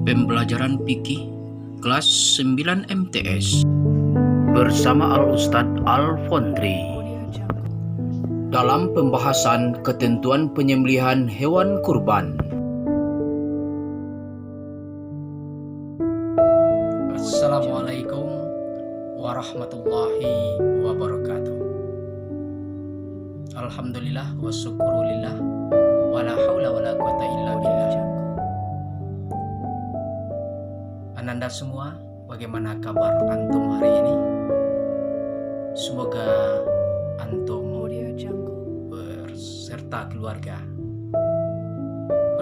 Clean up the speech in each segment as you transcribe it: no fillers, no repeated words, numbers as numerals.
Pembelajaran fikih kelas 9 MTS bersama Al-Ustadz Al-Fondri dalam pembahasan ketentuan penyembelihan hewan kurban. Assalamualaikum warahmatullahi wabarakatuh. Alhamdulillah wa syukurulillah wala haula wala quwata illa billah. Ananda semua, bagaimana kabar antum hari ini? Semoga antum berserta keluarga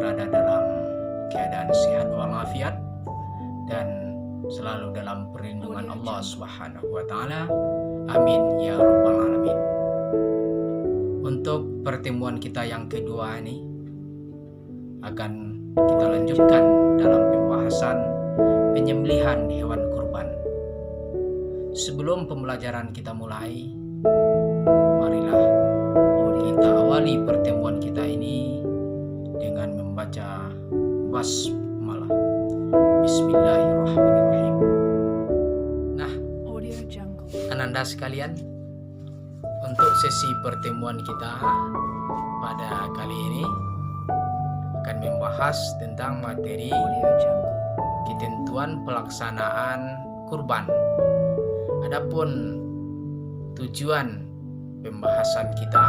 berada dalam keadaan sehat walafiat dan selalu dalam perlindungan Allah Subhanahu wa taala. Amin ya rabbal alamin. Untuk pertemuan kita yang kedua ini akan kita lanjutkan dalam pembahasan penyembelihan hewan kurban. Sebelum pembelajaran kita mulai, marilah kita awali pertemuan kita ini dengan membaca basmalah. Bismillahirrahmanirrahim. Nah, ananda sekalian, untuk sesi pertemuan kita pada kali ini akan membahas tentang materi ketentuan pelaksanaan kurban. Adapun tujuan pembahasan kita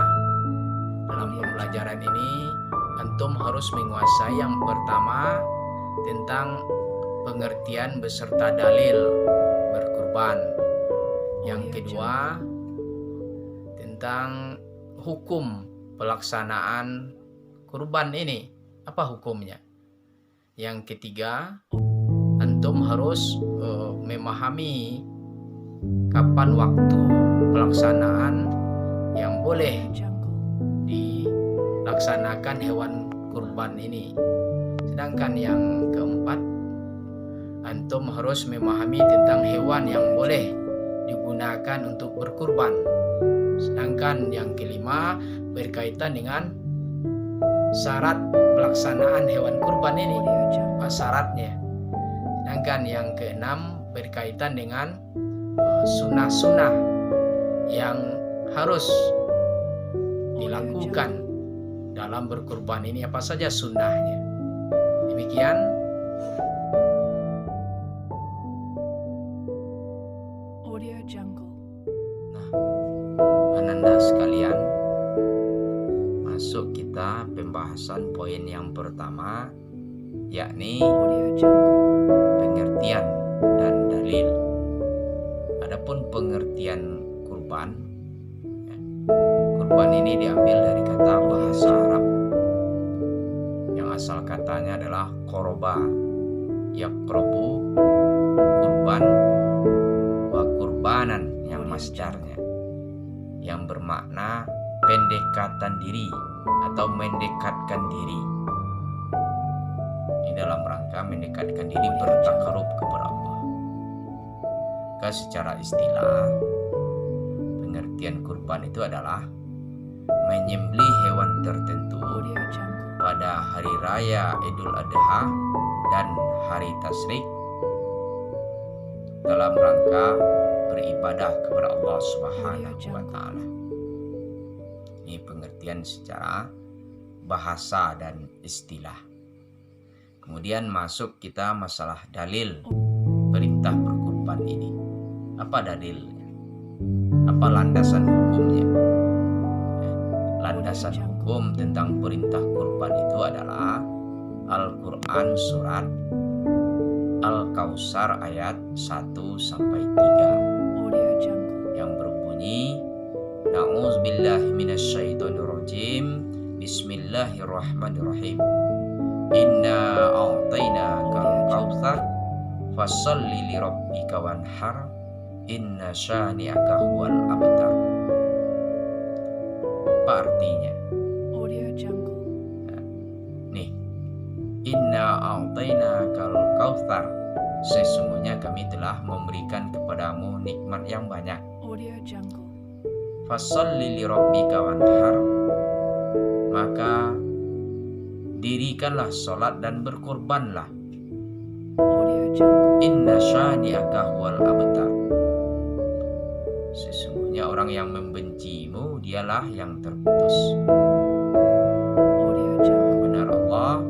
dalam pembelajaran ini, antum harus menguasai yang pertama tentang pengertian beserta dalil berkurban. Yang kedua tentang hukum pelaksanaan kurban ini, apa hukumnya. Yang ketiga, antum harus memahami kapan waktu pelaksanaan yang boleh dilaksanakan hewan kurban ini. Sedangkan yang keempat, antum harus memahami tentang hewan yang boleh digunakan untuk berkurban. Sedangkan yang kelima berkaitan dengan syarat pelaksanaan hewan kurban ini, apa syaratnya. Sedangkan yang keenam berkaitan dengan sunnah-sunnah yang harus dilakukan dalam berkurban ini, apa saja sunnahnya. Demikian. Nah, ananda sekalian, masuk kita pembahasan poin yang pertama, yakni pengertian dan dalil. Adapun pengertian kurban, kurban ini diambil dari kata bahasa Arab yang asal katanya adalah qoroba, yaqrobu, kurban, wa kurbanan yang masdarnya, yang bermakna pendekatan diri atau mendekatkan diri. Ini dalam rangka mendekatkan diri bertakarub kepada Allah. Secara istilah, pengertian kurban itu adalah menyembelih hewan tertentu pada hari raya Idul Adha dan hari Tasyrik dalam rangka beribadah kepada Allah Subhanahu wa taala. Ini pengertian secara bahasa dan istilah. Kemudian masuk kita masalah dalil perintah berkurban ini. Apa dalilnya? Apa landasan hukumnya? Landasan hukum tentang perintah kurban itu adalah Al-Quran surat Al-Kautsar ayat 1-3 yang berbunyi, Na'udzubillahi minasyaitonirrajim, Bismillahirrahmanirrahim, Inna a'tainakal kautsar fasholli lirabbika wanhar, Inna syani'aka huwal abtar. Apa artinya? Nih, Inna a'tainakal kautsar, sesungguhnya kami telah memberikan kepadamu nikmat yang banyak. Fasholli lirabbika wanhar, maka dirikanlah sholat dan berkurbanlah Inna syani'aka huwal abtar. Sesungguhnya orang yang membencimu dialah yang terputus. Benar Allah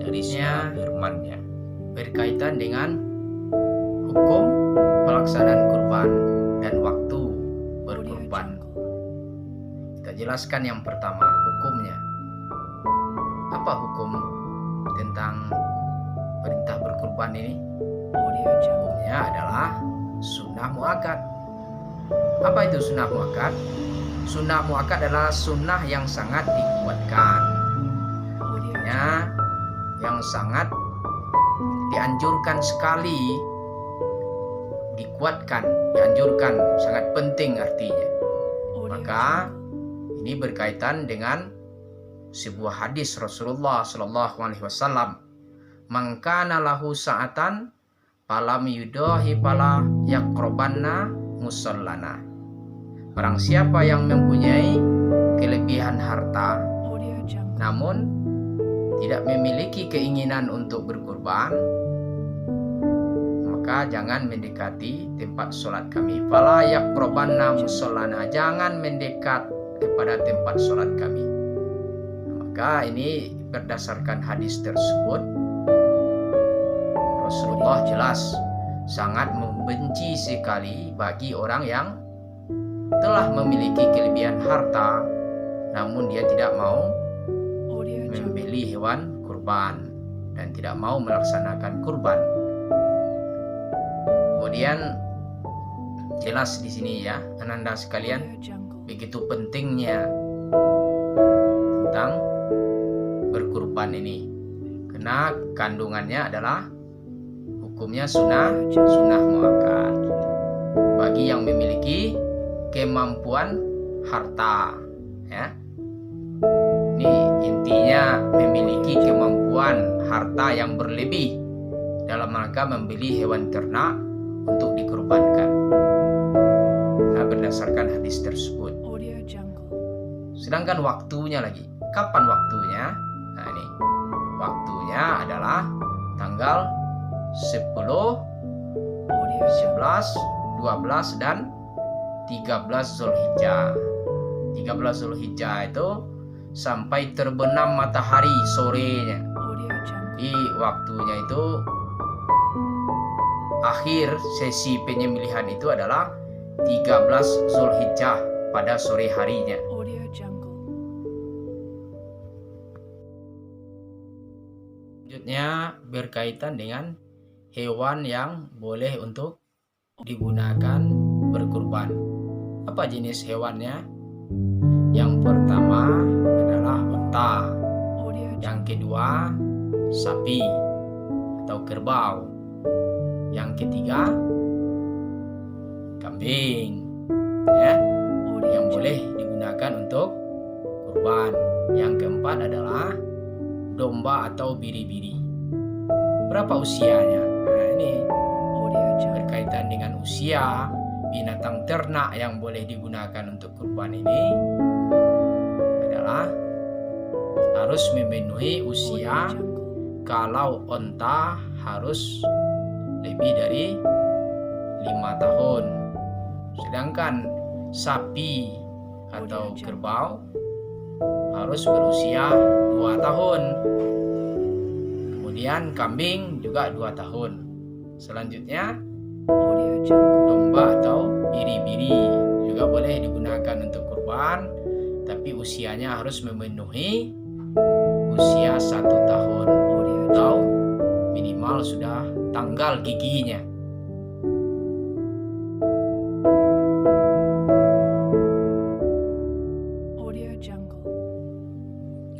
dari segala firman-Nya berkaitan dengan hukum pelaksanaan kurban dan waktu berkurban. Kita jelaskan yang pertama hukumnya. Apa hukum tentang perintah berkurban ini? Hukumnya adalah sunnah muakkad. Apa itu sunnah muakkad? Sunnah muakkad adalah sunnah yang sangat dikuatkan. Artinya yang sangat dianjurkan sekali, dikuatkan, dianjurkan, sangat penting artinya. Maka ini berkaitan dengan sebuah hadis Rasulullah Shallallahu Alaihi Wasallam. Man kana lahu sa'atan falam yudahi fala yaqrabanna musallana. Barang siapa yang mempunyai kelebihan harta namun tidak memiliki keinginan untuk berkurban, maka jangan mendekati tempat sholat kami. Fala yaqrabanna musallana, jangan mendekat kepada tempat sholat kami. Maka ini berdasarkan hadis tersebut Rasulullah jelas sangat membenci sekali bagi orang yang telah memiliki kelebihan harta namun dia tidak mau membeli hewan kurban dan tidak mau melaksanakan kurban. Kemudian jelas di sini ya, ananda sekalian, begitu pentingnya tentang berkurban ini, karena kandungannya adalah hukumnya sunnah muakkad bagi yang memiliki kemampuan harta, ya. Ini intinya memiliki kemampuan harta yang berlebih dalam rangka membeli hewan ternak untuk dikurbankan. Nah, berdasarkan hadis tersebut. Sedangkan waktunya lagi, kapan waktunya? Nah, ini waktunya adalah tanggal 10, 11, 12 dan 13 Zulhijjah. 13 Zulhijjah itu sampai terbenam matahari sorenya. Di waktunya itu akhir sesi penyembelihan itu adalah 13 Zulhijjah pada sore harinya. Selanjutnya berkaitan dengan hewan yang boleh untuk digunakan berkurban. Apa jenis hewannya? Yang pertama adalah unta, yang kedua sapi atau kerbau, yang ketiga kambing, ya, yang boleh digunakan untuk kurban. Yang keempat adalah domba atau biri-biri. Berapa usianya? Nah, ini berkaitan dengan usia binatang ternak yang boleh digunakan untuk kurban ini adalah harus memenuhi usia. Kalau onta harus lebih dari 5 tahun, sedangkan sapi atau kerbau harus berusia 2 tahun. Kemudian kambing juga 2 tahun. Selanjutnya domba atau biri-biri juga boleh digunakan untuk kurban, tapi usianya harus memenuhi usia 1 tahun atau minimal sudah tanggal giginya.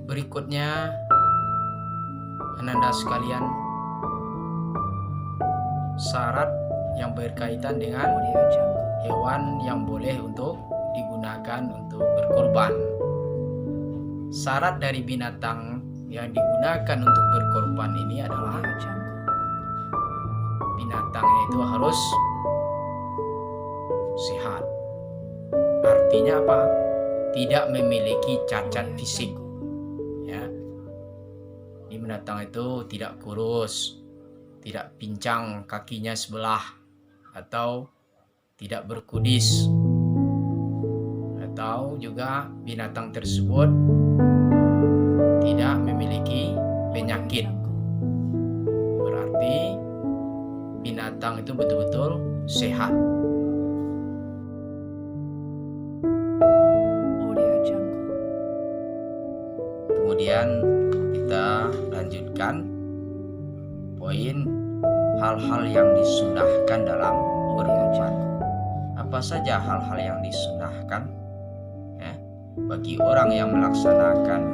Berikutnya, ananda sekalian, syarat yang berkaitan dengan hewan yang boleh untuk digunakan untuk berkorban. Syarat dari binatang yang digunakan untuk berkorban ini adalah binatangnya itu harus sehat. Artinya apa? Tidak memiliki cacat fisik. Ya. Ini binatang itu tidak kurus, tidak pincang kakinya sebelah, atau tidak berkudis, atau juga binatang tersebut tidak memiliki penyakit. Berarti binatang itu betul-betul sehat. Kemudian kita lanjutkan poin hal-hal yang disunahkan dalam berkurban. Apa saja hal-hal yang disunahkan? Bagi orang yang melaksanakan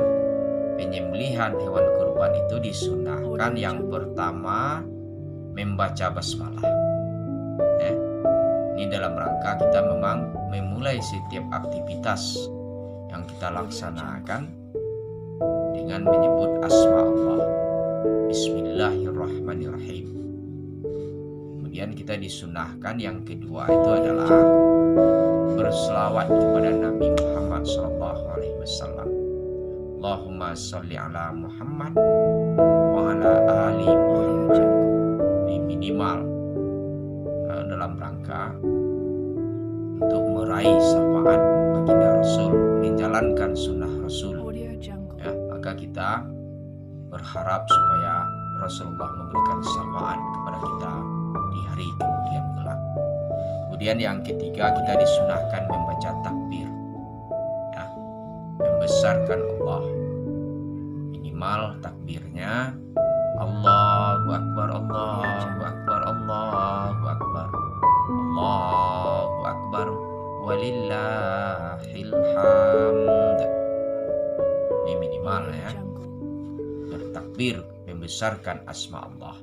penyembelihan hewan kurban itu disunahkan yang pertama membaca basmalah. Ini dalam rangka kita memang memulai setiap aktivitas yang kita laksanakan dengan menyebut asma Allah. Bismillahirrahmanirrahim. Kemudian kita disunahkan yang kedua itu adalah berselawat kepada Nabi Muhammad SAW. Allahumma sholli ala Muhammad wa ala ali Muhammad. Ini minimal dalam rangka untuk meraih syafaat baginda Rasul, menjalankan sunnah Rasul. Maka kita berharap supaya Rasulullah memberikan syafaat kepada kita di hari kemudian kelak. Kemudian yang ketiga, kita disunahkan membaca takbir, membesarkan Allah. Minimal takbirnya Allahu Akbar, Allahu Akbar, Allahu Akbar, Allahu Akbar, walillahil hamd. Ini minimal ya. Bertakbir, membesarkan asma Allah.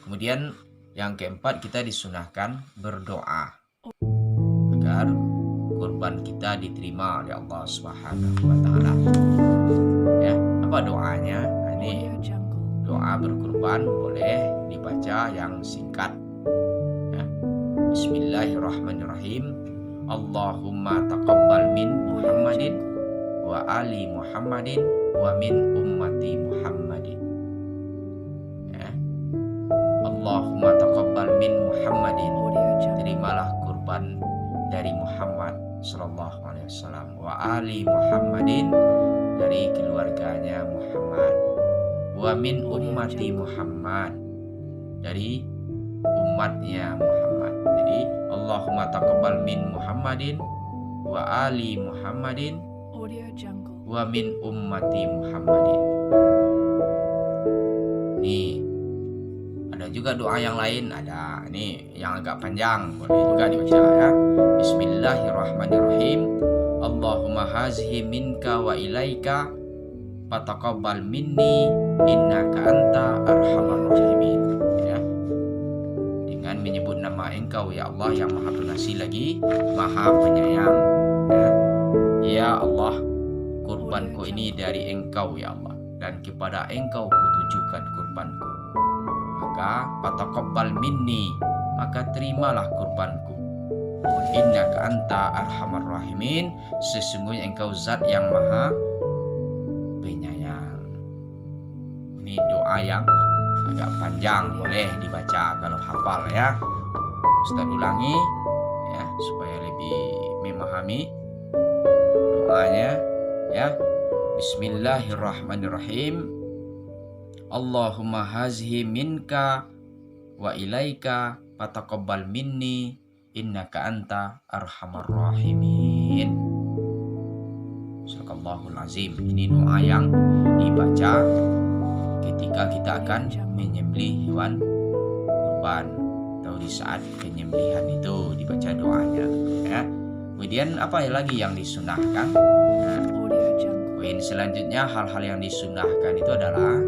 Kemudian yang keempat, kita disunahkan berdoa agar kurban kita diterima oleh Allah Subhanahu wa taala. Apa doanya? Ini doa berkurban boleh dibaca yang singkat. Bismillahirrahmanirrahim. Allahumma taqabbal min Muhammadin wa ali Muhammadin wa min ummati Muhammadin. Allahumma taqabbal min Muhammadin, terimalah kurban dari Muhammad sallallahu alaihi wasallam, wa ali Muhammadin, dari keluarganya Muhammad, wa min ummati Muhammad, dari umatnya Muhammad. Jadi Allahumma taqabbal min Muhammadin wa ali Muhammadin wa min ummati Muhammadin. Ini ada juga doa yang lain, ada ini yang agak panjang, boleh juga dibaca ya. Bismillahirrahmanirrahim. Allahumma hazihi minka wa ilaika fataqabbal minni innaka anta arhamar rahimin. Dengan menyebut nama Engkau ya Allah yang Maha Pengasih lagi Maha Penyayang. Ya Allah, kurbanku ini dari Engkau ya Allah, dan kepada Engkau kutujukan kurbanku. Maka fataqabbal minni, maka terimalah kurbanku. Innaka anta arhamar rahimin, sesungguhnya Engkau zat yang Maha Penyayang. Ini doa yang agak panjang, boleh dibaca kalau hafal ya. Ustaz ulangi ya supaya lebih memahami doanya ya. Bismillahirrahmanirrahim. Allahumma hazihi minka wa ilaika fataqabbal minni innaka anta arhamar rahimin. Sadaqallahul azim. Ini doa yang dibaca ketika kita akan menyembelih hewan kurban, atau di saat penyembelihan itu dibaca doanya ya. Kemudian apa lagi yang disunahkan? Poin selanjutnya, hal-hal yang disunahkan itu adalah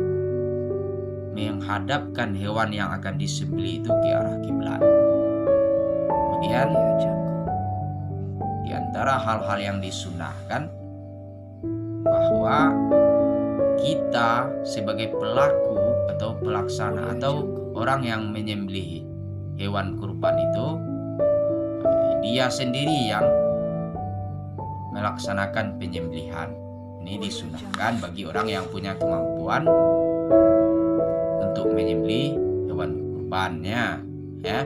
menghadapkan hewan yang akan disembelih itu ke arah kiblat. Kemudian di antara hal-hal yang disunahkan bahwa kita sebagai pelaku atau pelaksana atau orang yang menyembelih hewan kurban itu, dia sendiri yang melaksanakan penyembelihan. Ini disunahkan bagi orang yang punya kemampuan menyembelih hewan kurbannya, ya.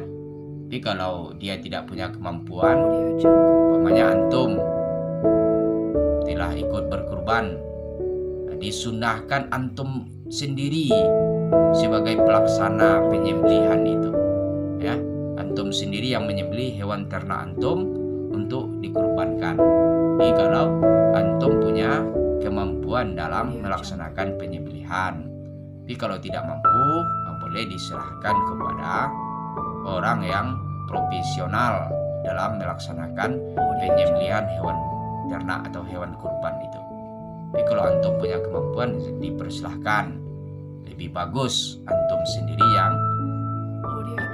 Tapi kalau dia tidak punya kemampuan, umpamanya antum telah ikut berkurban, disunahkan antum sendiri sebagai pelaksana penyembelihan itu, ya. Antum sendiri yang menyembelih hewan ternak antum untuk dikurbankan. Jadi kalau antum punya kemampuan dalam melaksanakan penyembelihan. Tapi kalau tidak mampu, boleh diserahkan kepada orang yang profesional dalam melaksanakan penyembelihan hewan ternak atau hewan kurban itu. Tapi kalau antum punya kemampuan, dipersilahkan. Lebih bagus antum sendiri yang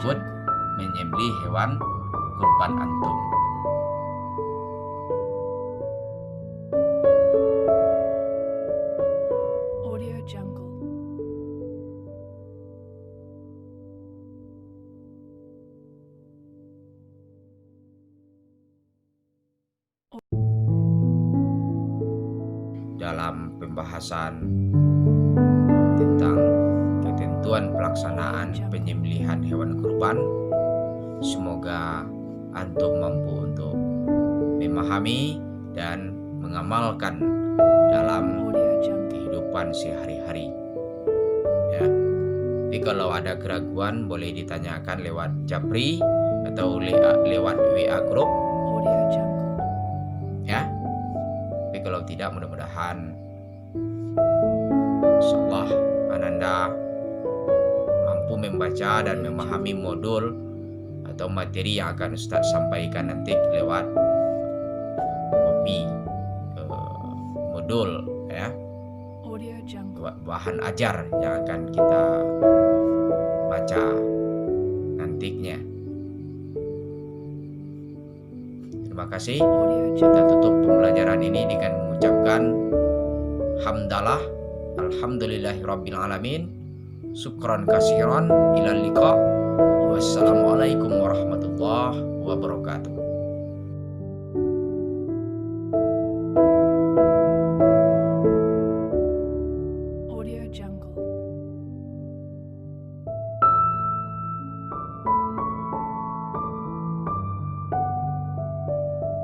ikut menyembelih hewan kurban antum. Dalam pembahasan tentang ketentuan pelaksanaan penyembelihan hewan kurban, semoga antum mampu untuk memahami dan mengamalkan dalam kehidupan sehari-hari, ya. Tapi kalau ada keraguan boleh ditanyakan lewat Japri atau lewat WA Group, ya. Tapi kalau tidak, mudah-mudahan insyaallah Ananda mampu membaca dan memahami modul atau materi yang akan Ustaz sampaikan nanti lewat kopi modul, ya, bahan ajar yang akan kita baca nantinya. Terima kasih. Kita tutup pembelajaran ini dengan mengucapkan hamdalah, alhamdulillahirabbil alamin, syukran katsiran, ilal liqa,